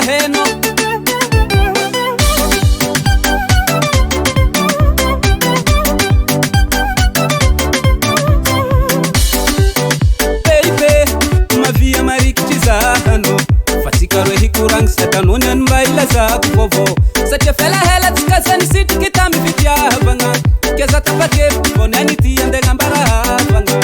heno baby mavia marikitizano fatika rohi kurang setanunen mbaila za kuvovo sache fela hela tikazani siti kitami vitia banga keza tapake bonani tiende ngambara banga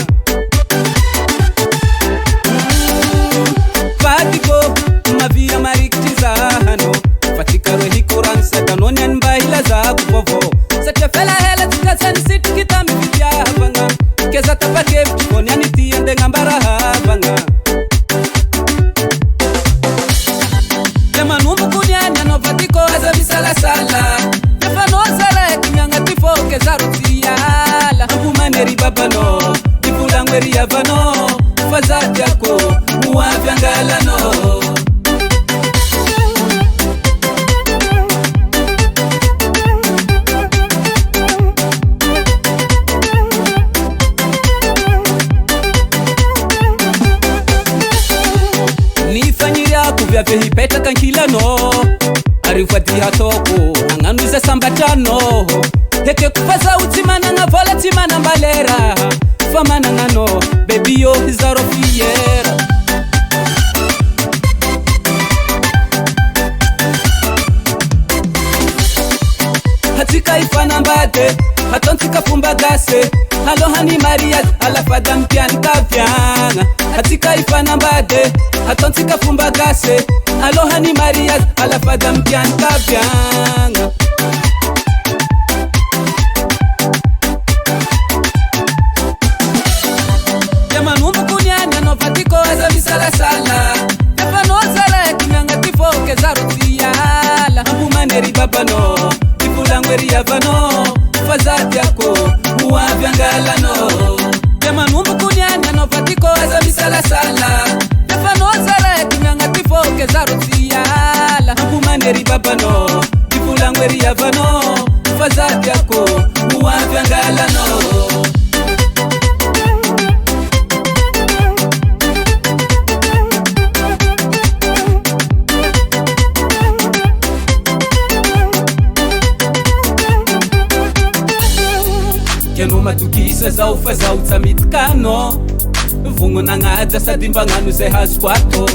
fatiko mavia marikitizano fatika rohi kurang setanunen mbaila za kuvovo sache fela hela tikazani siti kitami vitia banga keza tapake bonani tiende ngambara banga sala Nefano sala kinyanga tifo kezaro siyala Mbumaneri babano Dipulangweri yavano Fazati yako Muwafiangalano Nifanyiria kuvya vehipeta kankila no Arifati hatoko Anganuze sambatano Heke kufaza utimana nga vola timana mbalera Famana ngano Baby yo hizaro fiera Hatika ifana mbade Hatontika fumbagase Halohani Maria Alafada mpiani kavyanga Hatika ifana mbade Hatontika fumbagase Alohani Maria alafada mpiani kavyanga Yamanumbu kunyanya no fatiko aza misala sala Yafano sala ya kinyanga tifo kezaro siyala Mbumaneri babano Dipulangweri yavano Fazati yako Muwafiangalano Yamanumbu kunyanya no fatiko aza misala sala Yafano sala ya kinyanga tifo kezaro siyala Mbumaneri babano Dipulangweri yavano Fazati yako Muwafiangalano Kenuma tukisa za ufaza utamitkano Vungu na ngaja sadimba nganu ze haswato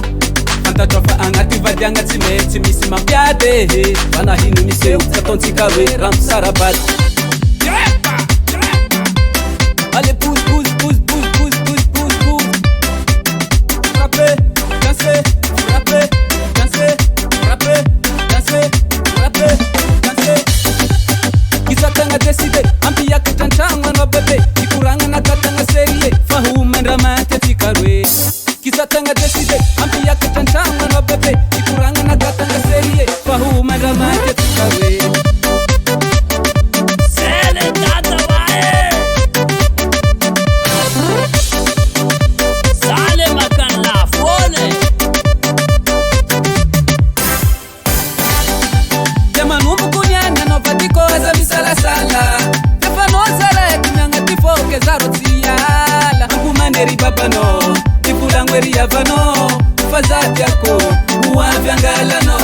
Fanta trofa angati vadyanga timeti misi mabyade Vana hinu nise utatontika we ramsarabad Ale pousse pousse pousse pousse pousse pousse pousse pousse Frappe, danser, frappe, danser, frappe, danser, frappe, danser Kisatanga deside, ampi ya kitanchanwa no bebe Ikuranga na katanga serie, fahume ramate tikarwe Kisatanga deside, ampi ya kitanchanwa no bebe Ikuranga na katanga serie, fahume ramate tikarwe Sele tata wae Sale makan la fone Yamanumbu kunyanya no fatiko aza misala sala Yafano sala ya kinyanga tifo kezaro siyala Mbumaneri babano Dipulangweri yavano Fazati yako Muwafiangalano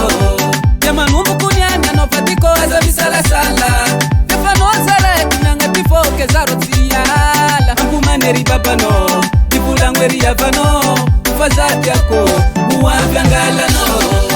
Yamanumbu kunyanya no fatiko aza misala sala Yafano sala ya kinyanga tifo kezaro siyala Mbumaneri babano Dipulangweri yavano Fazati yako Muwafiangalano